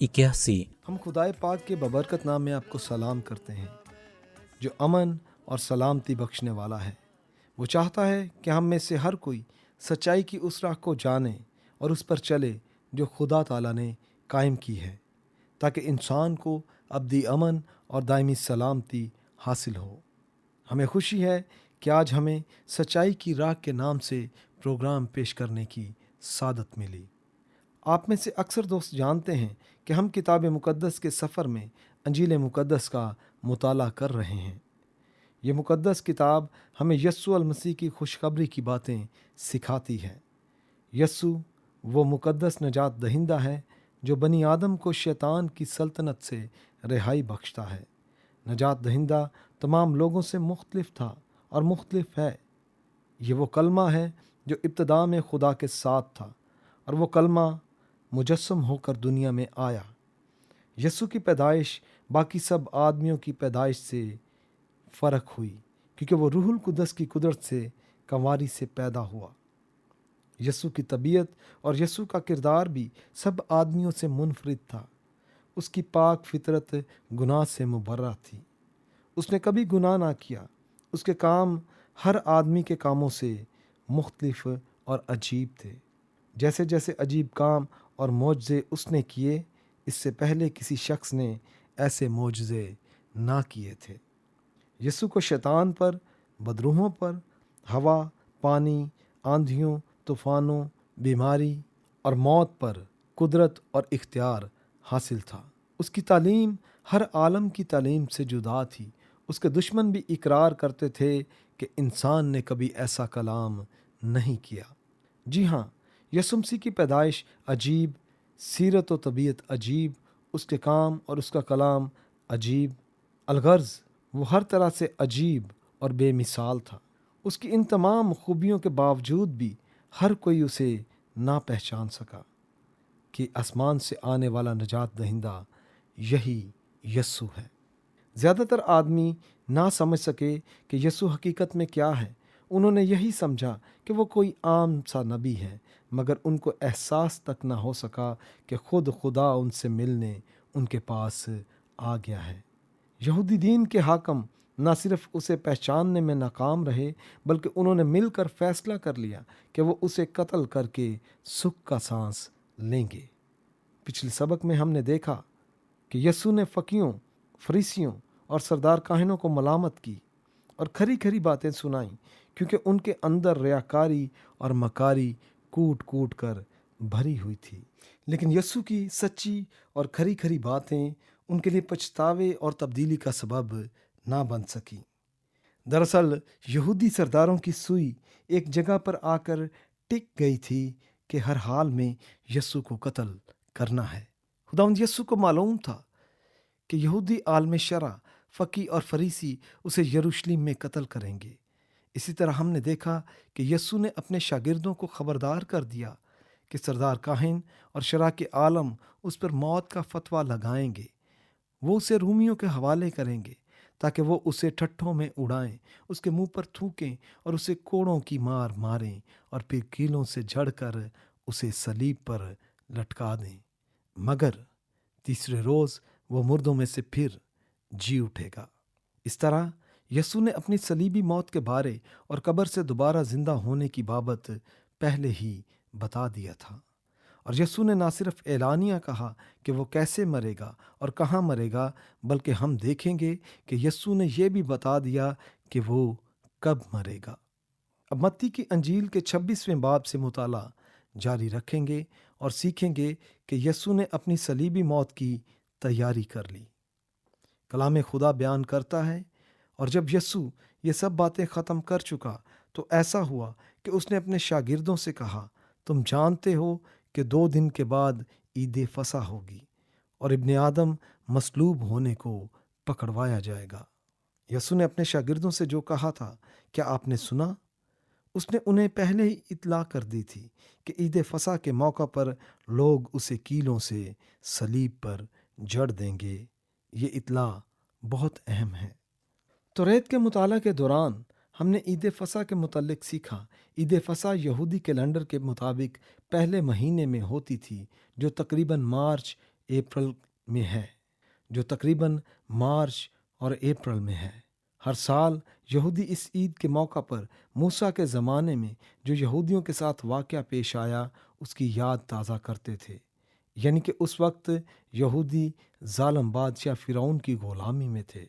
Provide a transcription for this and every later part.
81। ہم خدائے پاک کے ببرکت نام میں آپ کو سلام کرتے ہیں جو امن اور سلامتی بخشنے والا ہے۔ وہ چاہتا ہے کہ ہم میں سے ہر کوئی سچائی کی اس راہ کو جانے اور اس پر چلے جو خدا تعالیٰ نے قائم کی ہے، تاکہ انسان کو ابدی امن اور دائمی سلامتی حاصل ہو۔ ہمیں خوشی ہے کہ آج ہمیں سچائی کی راہ کے نام سے پروگرام پیش کرنے کی سعادت ملی۔ آپ میں سے اکثر دوست جانتے ہیں کہ ہم کتاب مقدس کے سفر میں انجیل مقدس کا مطالعہ کر رہے ہیں۔ یہ مقدس کتاب ہمیں یسوع المسیح کی خوشخبری کی باتیں سکھاتی ہے۔ یسوع وہ مقدس نجات دہندہ ہے جو بنی آدم کو شیطان کی سلطنت سے رہائی بخشتا ہے۔ نجات دہندہ تمام لوگوں سے مختلف تھا اور مختلف ہے۔ یہ وہ کلمہ ہے جو ابتدا میں خدا کے ساتھ تھا، اور وہ کلمہ مجسم ہو کر دنیا میں آیا۔ یسوع کی پیدائش باقی سب آدمیوں کی پیدائش سے فرق ہوئی کیونکہ وہ روح القدس کی قدرت سے کنواری سے پیدا ہوا۔ یسوع کی طبیعت اور یسوع کا کردار بھی سب آدمیوں سے منفرد تھا۔ اس کی پاک فطرت گناہ سے مبرہ تھی۔ اس نے کبھی گناہ نہ کیا۔ اس کے کام ہر آدمی کے کاموں سے مختلف اور عجیب تھے۔ جیسے جیسے عجیب کام اور معجزے اس نے کیے، اس سے پہلے کسی شخص نے ایسے معجزے نہ کیے تھے۔ یسوع کو شیطان پر، بدروحوں پر، ہوا، پانی، آندھیوں، طوفانوں، بیماری اور موت پر قدرت اور اختیار حاصل تھا۔ اس کی تعلیم ہر عالم کی تعلیم سے جدا تھی۔ اس کے دشمن بھی اقرار کرتے تھے کہ انسان نے کبھی ایسا کلام نہیں کیا۔ جی ہاں، یسوع مسیح کی پیدائش عجیب، سیرت و طبیعت عجیب، اس کے کام اور اس کا کلام عجیب، الغرض وہ ہر طرح سے عجیب اور بے مثال تھا۔ اس کی ان تمام خوبیوں کے باوجود بھی ہر کوئی اسے نہ پہچان سکا کہ آسمان سے آنے والا نجات دہندہ یہی یسوع ہے۔ زیادہ تر آدمی نہ سمجھ سکے کہ یسوع حقیقت میں کیا ہے۔ انہوں نے یہی سمجھا کہ وہ کوئی عام سا نبی ہے، مگر ان کو احساس تک نہ ہو سکا کہ خود خدا ان سے ملنے ان کے پاس آ گیا ہے۔ یہودی دین کے حاکم نہ صرف اسے پہچاننے میں ناکام رہے، بلکہ انہوں نے مل کر فیصلہ کر لیا کہ وہ اسے قتل کر کے سکھ کا سانس لیں گے۔ پچھلے سبق میں ہم نے دیکھا کہ یسوع نے فقیوں، فریسیوں اور سردار کاہنوں کو ملامت کی اور کھری کھری باتیں سنائیں، کیونکہ ان کے اندر ریاکاری اور مکاری کوٹ کوٹ کر بھری ہوئی تھی۔ لیکن یسوع کی سچی اور کھری کھری باتیں ان کے لیے پچھتاوے اور تبدیلی کا سبب نہ بن سکیں۔ دراصل یہودی سرداروں کی سوئی ایک جگہ پر آ کر ٹک گئی تھی کہ ہر حال میں یسوع کو قتل کرنا ہے۔ خداوند یسوع کو معلوم تھا کہ یہودی عالم شرع، فقی اور فریسی اسے یروشلم میں قتل کریں گے۔ اسی طرح ہم نے دیکھا کہ یسوع نے اپنے شاگردوں کو خبردار کر دیا کہ سردار کاہن اور شرع کے عالم اس پر موت کا فتویٰ لگائیں گے۔ وہ اسے رومیوں کے حوالے کریں گے تاکہ وہ اسے ٹھٹھوں میں اڑائیں، اس کے منہ پر تھوکیں اور اسے کوڑوں کی مار ماریں، اور پھر کیلوں سے جھڑ کر اسے صلیب پر لٹکا دیں۔ مگر تیسرے روز وہ مردوں میں سے پھر جی اٹھے گا۔ اس طرح یسوع نے اپنی صلیبی موت کے بارے اور قبر سے دوبارہ زندہ ہونے کی بابت پہلے ہی بتا دیا تھا۔ اور یسوع نے نہ صرف اعلانیہ کہا کہ وہ کیسے مرے گا اور کہاں مرے گا، بلکہ ہم دیکھیں گے کہ یسوع نے یہ بھی بتا دیا کہ وہ کب مرے گا۔ اب متی کی انجیل کے 26ویں باب سے مطالعہ جاری رکھیں گے اور سیکھیں گے کہ یسوع نے اپنی صلیبی موت کی تیاری کر لی۔ کلام خدا بیان کرتا ہے، اور جب یسوع یہ سب باتیں ختم کر چکا تو ایسا ہوا کہ اس نے اپنے شاگردوں سے کہا، تم جانتے ہو کہ 2 دن کے بعد عید فصح ہوگی اور ابن آدم مصلوب ہونے کو پکڑوایا جائے گا۔ یسوع نے اپنے شاگردوں سے جو کہا تھا، کیا آپ نے سنا؟ اس نے انہیں پہلے ہی اطلاع کر دی تھی کہ عید فصح کے موقع پر لوگ اسے کیلوں سے صلیب پر جڑ دیں گے۔ یہ اطلاع بہت اہم ہے۔ توریت کے مطالعہ کے دوران ہم نے عید فصح کے متعلق سیکھا۔ عید فصح یہودی کیلنڈر کے مطابق پہلے مہینے میں ہوتی تھی، جو تقریباً مارچ اور اپریل میں ہے۔ ہر سال یہودی اس عید کے موقع پر موسیٰ کے زمانے میں جو یہودیوں کے ساتھ واقعہ پیش آیا اس کی یاد تازہ کرتے تھے، یعنی کہ اس وقت یہودی ظالم بادشاہ فرعون کی غلامی میں تھے۔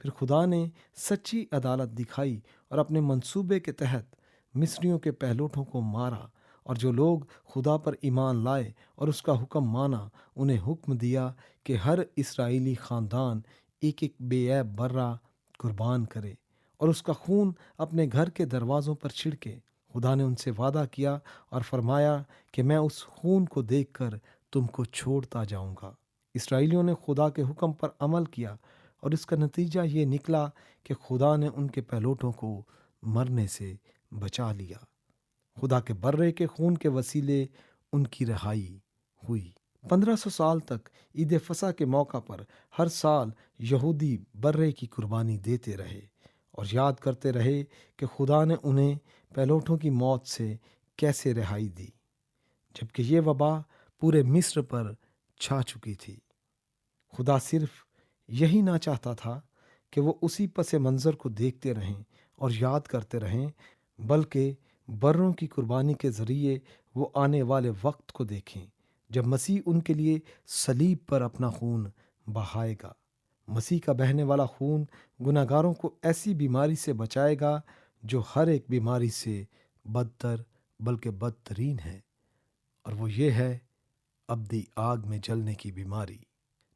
پھر خدا نے سچی عدالت دکھائی اور اپنے منصوبے کے تحت مصریوں کے پہلوٹوں کو مارا، اور جو لوگ خدا پر ایمان لائے اور اس کا حکم مانا، انہیں حکم دیا کہ ہر اسرائیلی خاندان ایک ایک بے عیب برہ قربان کرے اور اس کا خون اپنے گھر کے دروازوں پر چھڑکے۔ خدا نے ان سے وعدہ کیا اور فرمایا کہ میں اس خون کو دیکھ کر تم کو چھوڑتا جاؤں گا۔ اسرائیلیوں نے خدا کے حکم پر عمل کیا اور اس کا نتیجہ یہ نکلا کہ خدا نے ان کے پہلوٹوں کو مرنے سے بچا لیا۔ خدا کے برے کے خون کے وسیلے ان کی رہائی ہوئی۔ 1500 سال تک عید فصح کے موقع پر ہر سال یہودی برے کی قربانی دیتے رہے اور یاد کرتے رہے کہ خدا نے انہیں پہلوٹوں کی موت سے کیسے رہائی دی، جبکہ یہ وبا پورے مصر پر چھا چکی تھی۔ خدا صرف یہی نہ چاہتا تھا کہ وہ اسی پس منظر کو دیکھتے رہیں اور یاد کرتے رہیں، بلکہ بروں کی قربانی کے ذریعے وہ آنے والے وقت کو دیکھیں جب مسیح ان کے لیے صلیب پر اپنا خون بہائے گا۔ مسیح کا بہنے والا خون گناہگاروں کو ایسی بیماری سے بچائے گا جو ہر ایک بیماری سے بدتر بلکہ بدترین ہے، اور وہ یہ ہے ابدی آگ میں جلنے کی بیماری۔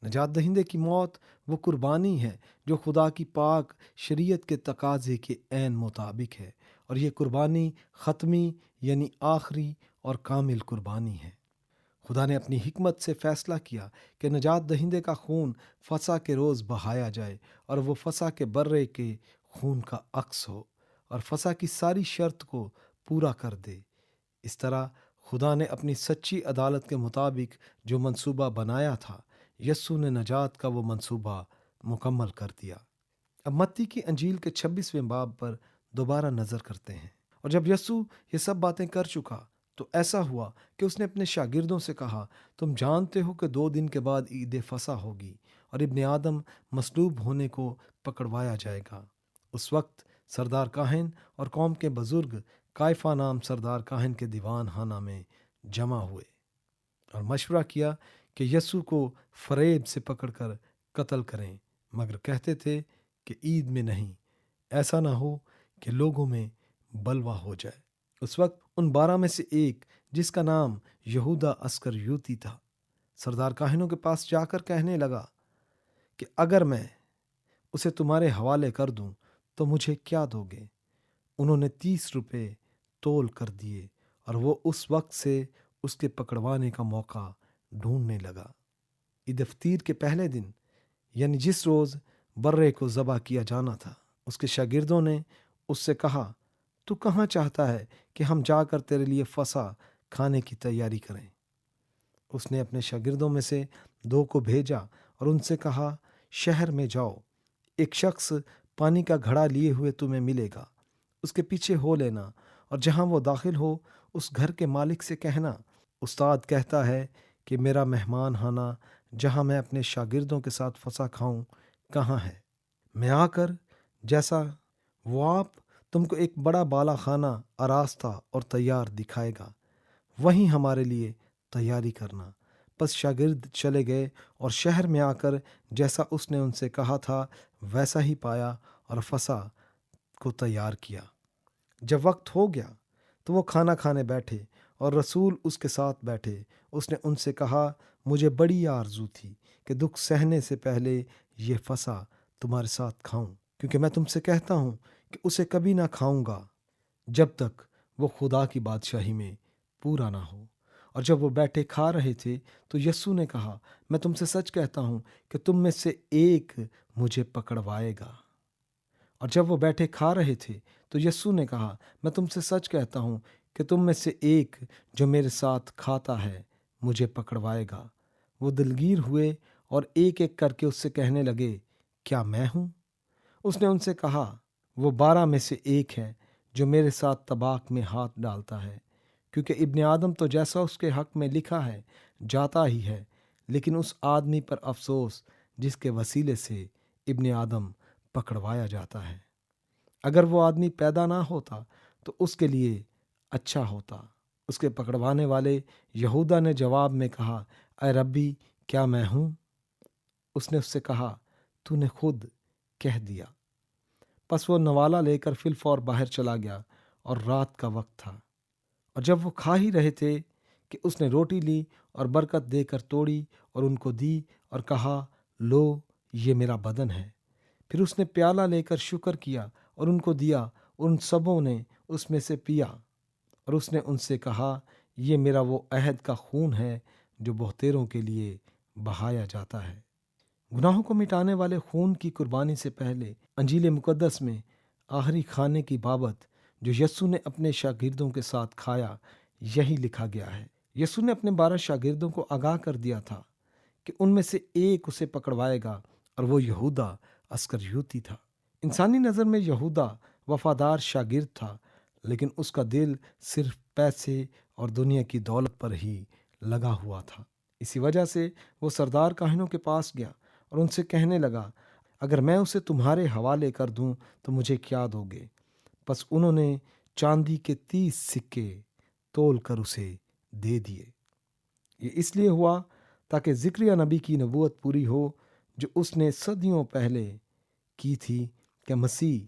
نجات دہندے کی موت وہ قربانی ہے جو خدا کی پاک شریعت کے تقاضے کے عین مطابق ہے، اور یہ قربانی ختمی یعنی آخری اور کامل قربانی ہے۔ خدا نے اپنی حکمت سے فیصلہ کیا کہ نجات دہندے کا خون فصح کے روز بہایا جائے، اور وہ فصح کے برے کے خون کا عکس ہو اور فصح کی ساری شرط کو پورا کر دے۔ اس طرح خدا نے اپنی سچی عدالت کے مطابق جو منصوبہ بنایا تھا، یسوع نے نجات کا وہ منصوبہ مکمل کر دیا۔ اب متی کی انجیل کے 26ویں باب پر دوبارہ نظر کرتے ہیں۔ اور جب یسوع یہ سب باتیں کر چکا تو ایسا ہوا کہ اس نے اپنے شاگردوں سے کہا، تم جانتے ہو کہ 2 دن کے بعد عید فصح ہوگی اور ابن آدم مصلوب ہونے کو پکڑوایا جائے گا۔ اس وقت سردار کاہن اور قوم کے بزرگ قیافہ نام سردار کاہن کے دیوان خانہ میں جمع ہوئے اور مشورہ کیا کہ یسوع کو فریب سے پکڑ کر قتل کریں، مگر کہتے تھے کہ عید میں نہیں، ایسا نہ ہو کہ لوگوں میں بلوا ہو جائے۔ اس وقت ان 12 میں سے ایک، جس کا نام یہودا اسکریوتی تھا، سردار کاہنوں کے پاس جا کر کہنے لگا کہ اگر میں اسے تمہارے حوالے کر دوں تو مجھے کیا دو گے؟ انہوں نے 30 روپے تول کر دیے، اور وہ اس وقت سے اس کے پکڑوانے کا موقع ڈھونڈنے لگا۔ عید فطیر کے پہلے دن، یعنی جس روز برے کو ذبح کیا جانا تھا، اس کے شاگردوں نے اس سے کہا، تو کہاں چاہتا ہے کہ ہم جا کر تیرے لیے فصح کھانے کی تیاری کریں؟ اس نے اپنے شاگردوں میں سے 2 کو بھیجا اور ان سے کہا، شہر میں جاؤ، ایک شخص پانی کا گھڑا لیے ہوئے تمہیں ملے گا، اس کے پیچھے ہو لینا، اور جہاں وہ داخل ہو اس گھر کے مالک سے کہنا، استاد کہتا ہے کہ میرا مہمان خانہ جہاں میں اپنے شاگردوں کے ساتھ فصح کھاؤں کہاں ہے؟ میں آ کر جیسا وہ آپ تم کو ایک بڑا بالا خانہ آراستہ اور تیار دکھائے گا، وہیں ہمارے لیے تیاری کرنا۔ پس شاگرد چلے گئے اور شہر میں آ کر جیسا اس نے ان سے کہا تھا ویسا ہی پایا اور فصح کو تیار کیا۔ جب وقت ہو گیا تو وہ کھانا کھانے بیٹھے اور رسول اس کے ساتھ بیٹھے۔ اس نے ان سے کہا، مجھے بڑی آرزو تھی کہ دکھ سہنے سے پہلے یہ فصح تمہارے ساتھ کھاؤں، کیونکہ میں تم سے کہتا ہوں کہ اسے کبھی نہ کھاؤں گا جب تک وہ خدا کی بادشاہی میں پورا نہ ہو۔ اور جب وہ بیٹھے کھا رہے تھے تو یسوع نے کہا، میں تم سے سچ کہتا ہوں کہ تم میں سے ایک مجھے پکڑوائے گا۔ اور جب وہ بیٹھے کھا رہے تھے تو یسوع نے کہا، میں تم سے سچ کہتا ہوں کہ تم میں سے ایک جو میرے ساتھ کھاتا ہے مجھے پکڑوائے گا۔ وہ دلگیر ہوئے اور ایک ایک کر کے اس سے کہنے لگے، کیا میں ہوں؟ اس نے ان سے کہا، وہ 12 میں سے ایک ہے جو میرے ساتھ طباق میں ہاتھ ڈالتا ہے، کیونکہ ابن آدم تو جیسا اس کے حق میں لکھا ہے جاتا ہی ہے، لیکن اس آدمی پر افسوس جس کے وسیلے سے ابن آدم پکڑوایا جاتا ہے۔ اگر وہ آدمی پیدا نہ ہوتا تو اس کے لیے اچھا ہوتا۔ اس کے پکڑوانے والے یہودا نے جواب میں کہا، اے ربی، کیا میں ہوں؟ اس نے اس سے کہا، تو نے خود کہہ دیا۔ پس وہ نوالا لے کر فی الفور باہر چلا گیا، اور رات کا وقت تھا۔ اور جب وہ کھا ہی رہے تھے کہ اس نے روٹی لی اور برکت دے کر توڑی اور ان کو دی اور کہا، لو، یہ میرا بدن ہے۔ پھر اس نے پیالہ لے کر شکر کیا اور ان کو دیا، اور ان سبوں نے اس میں سے پیا۔ اور اس نے ان سے کہا، یہ میرا وہ عہد کا خون ہے جو بہتیروں کے لیے بہایا جاتا ہے۔ گناہوں کو مٹانے والے خون کی قربانی سے پہلے انجیل مقدس میں آخری کھانے کی بابت جو یسوع نے اپنے شاگردوں کے ساتھ کھایا، یہی لکھا گیا ہے۔ یسوع نے اپنے 12 شاگردوں کو آگاہ کر دیا تھا کہ ان میں سے ایک اسے پکڑوائے گا، اور وہ یہودا اسکریوتی تھا۔ انسانی نظر میں یہودا وفادار شاگرد تھا، لیکن اس کا دل صرف پیسے اور دنیا کی دولت پر ہی لگا ہوا تھا۔ اسی وجہ سے وہ سردار کاہنوں کے پاس گیا اور ان سے کہنے لگا، اگر میں اسے تمہارے حوالے کر دوں تو مجھے کیا دو گے؟ پس انہوں نے چاندی کے 30 سکے تول کر اسے دے دیے۔ یہ اس لیے ہوا تاکہ زکریا نبی کی نبوت پوری ہو جو اس نے صدیوں پہلے کی تھی کہ مسیح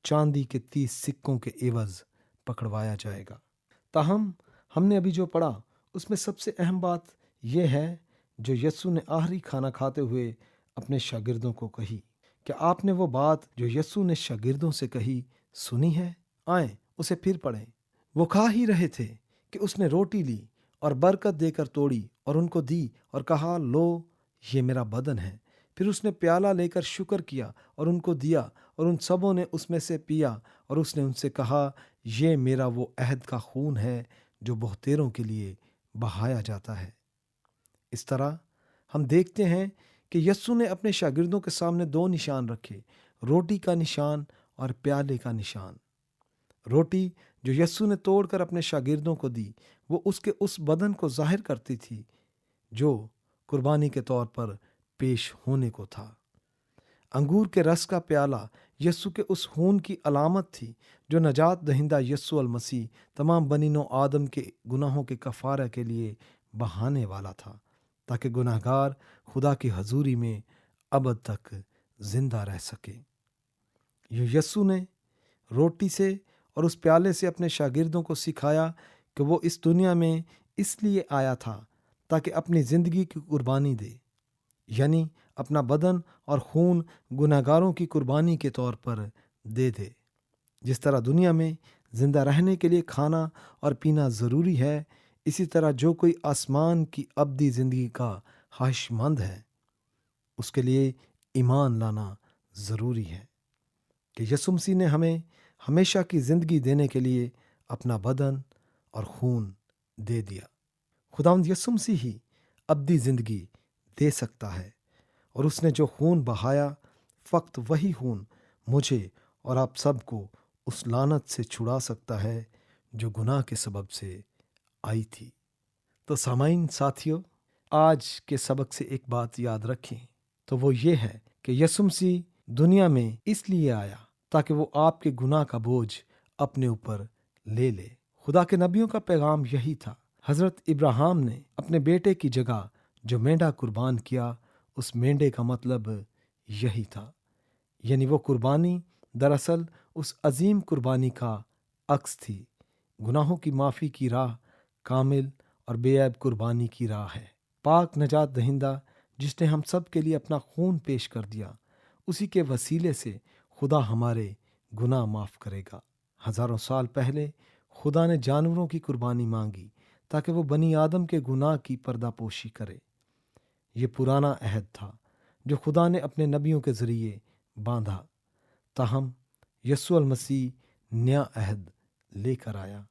چاندی کے 30 سکوں کے عوض پکڑوایا جائے گا۔ تاہم ہم نے ابھی جو پڑھا اس میں سب سے اہم بات یہ ہے جو یسوع نے آخری کھانا کھاتے ہوئے اپنے شاگردوں کو کہی۔ کیا آپ نے وہ بات جو یسوع نے شاگردوں سے کہی سنی ہے؟ آئیں اسے پھر پڑھیں۔ وہ کھا ہی رہے تھے کہ اس نے روٹی لی اور برکت دے کر توڑی اور ان کو دی اور کہا، لو، یہ میرا بدن ہے۔ پھر اس نے پیالہ لے کر شکر کیا اور ان کو دیا، اور ان سبوں نے اس میں سے پیا، اور اس نے ان سے کہا، یہ میرا وہ عہد کا خون ہے جو بہتیروں کے لیے بہایا جاتا ہے۔ اس طرح ہم دیکھتے ہیں کہ یسوع نے اپنے شاگردوں کے سامنے 2 نشان رکھے، روٹی کا نشان اور پیالے کا نشان۔ روٹی جو یسوع نے توڑ کر اپنے شاگردوں کو دی، وہ اس کے اس بدن کو ظاہر کرتی تھی جو قربانی کے طور پر پیش ہونے کو تھا۔ انگور کے رس کا پیالہ یسوع کے اس خون کی علامت تھی جو نجات دہندہ یسوع المسیح تمام بنی نوع آدم کے گناہوں کے کفارہ کے لیے بہانے والا تھا، تاکہ گناہگار خدا کی حضوری میں ابد تک زندہ رہ سکے۔ یسوع نے روٹی سے اور اس پیالے سے اپنے شاگردوں کو سکھایا کہ وہ اس دنیا میں اس لیے آیا تھا تاکہ اپنی زندگی کی قربانی دے، یعنی اپنا بدن اور خون گناہگاروں کی قربانی کے طور پر دے دے۔ جس طرح دنیا میں زندہ رہنے کے لیے کھانا اور پینا ضروری ہے، اسی طرح جو کوئی آسمان کی ابدی زندگی کا خواہش مند ہے اس کے لیے ایمان لانا ضروری ہے کہ یسوع مسیح نے ہمیں ہمیشہ کی زندگی دینے کے لیے اپنا بدن اور خون دے دیا۔ خداوند یسوع مسیح ہی ابدی زندگی دے سکتا ہے، اور اس نے جو خون بہایا، فقط وہی خون مجھے اور آپ سب کو اس لعنت سے چھڑا سکتا ہے جو گناہ کے سبب سے آئی تھی۔ تو سامعین، ساتھیو، آج کے سبق سے ایک بات یاد رکھیں، تو وہ یہ ہے کہ یسوع مسیح دنیا میں اس لیے آیا تاکہ وہ آپ کے گناہ کا بوجھ اپنے اوپر لے لے۔ خدا کے نبیوں کا پیغام یہی تھا۔ حضرت ابراہیم نے اپنے بیٹے کی جگہ جو مینڈا قربان کیا، اس مینڈے کا مطلب یہی تھا، یعنی وہ قربانی دراصل اس عظیم قربانی کا عکس تھی۔ گناہوں کی معافی کی راہ کامل اور بے عیب قربانی کی راہ ہے۔ پاک نجات دہندہ جس نے ہم سب کے لیے اپنا خون پیش کر دیا، اسی کے وسیلے سے خدا ہمارے گناہ معاف کرے گا۔ ہزاروں سال پہلے خدا نے جانوروں کی قربانی مانگی تاکہ وہ بنی آدم کے گناہ کی پردہ پوشی کرے۔ یہ پرانا عہد تھا جو خدا نے اپنے نبیوں کے ذریعے باندھا، تاہم یسوع المسیح نیا عہد لے کر آیا۔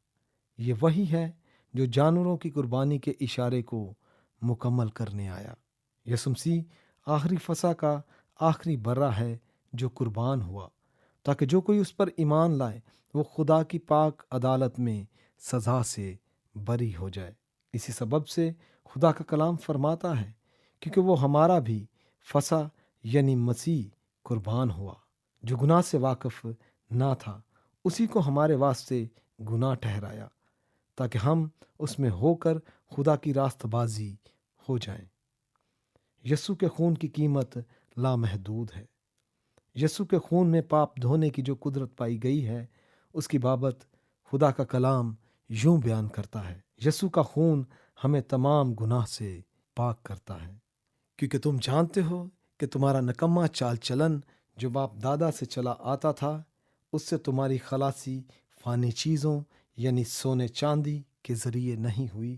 یہ وہی ہے جو جانوروں کی قربانی کے اشارے کو مکمل کرنے آیا۔ یسوع مسیح آخری فصح کا آخری برہ ہے جو قربان ہوا۔ تاکہ جو کوئی اس پر ایمان لائے وہ خدا کی پاک عدالت میں سزا سے بری ہو جائے۔ اسی سبب سے خدا کا کلام فرماتا ہے کیونکہ وہ ہمارا بھی فصح یعنی مسیح قربان ہوا، جو گناہ سے واقف نہ تھا، اسی کو ہمارے واسطے گناہ ٹھہرایا تاکہ ہم اس میں ہو کر خدا کی راست بازی ہو جائیں۔ یسوع کے خون کی قیمت لامحدود ہے۔ یسوع کے خون میں پاپ دھونے کی جو قدرت پائی گئی ہے، اس کی بابت خدا کا کلام یوں بیان کرتا ہے: یسوع کا خون ہمیں تمام گناہ سے پاک کرتا ہے، کیونکہ تم جانتے ہو کہ تمہارا نکما چال چلن جو باپ دادا سے چلا آتا تھا، اس سے تمہاری خلاصی فانی چیزوں یعنی سونے چاندی کے ذریعے نہیں ہوئی،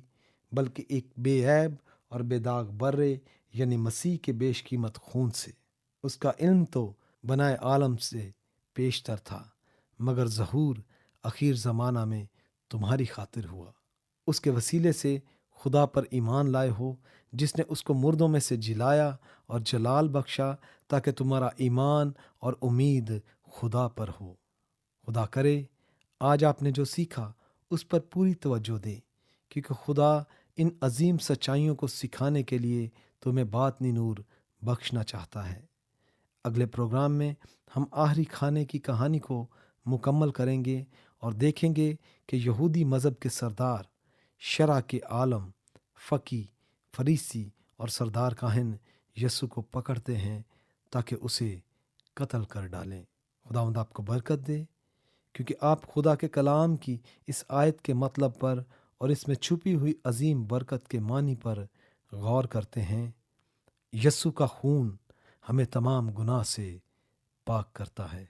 بلکہ ایک بے عیب اور بے داغ برے یعنی مسیح کے بیش قیمت خون سے۔ اس کا علم تو بنائے عالم سے پیشتر تھا، مگر ظہور اخیر زمانہ میں تمہاری خاطر ہوا۔ اس کے وسیلے سے خدا پر ایمان لائے ہو، جس نے اس کو مردوں میں سے جلایا اور جلال بخشا، تاکہ تمہارا ایمان اور امید خدا پر ہو۔ خدا کرے آج آپ نے جو سیکھا اس پر پوری توجہ دیں، کیونکہ خدا ان عظیم سچائیوں کو سکھانے کے لیے تمہیں باطنی نور بخشنا چاہتا ہے۔ اگلے پروگرام میں ہم آخری کھانے کی کہانی کو مکمل کریں گے اور دیکھیں گے کہ یہودی مذہب کے سردار، شرع کے عالم، فقی، فریسی اور سردار کاہن یسوع کو پکڑتے ہیں تاکہ اسے قتل کر ڈالیں۔ خداوند آپ کو برکت دے، کیونکہ آپ خدا کے کلام کی اس آیت کے مطلب پر اور اس میں چھپی ہوئی عظیم برکت کے معنی پر غور کرتے ہیں۔ یسوع کا خون ہمیں تمام گناہ سے پاک کرتا ہے۔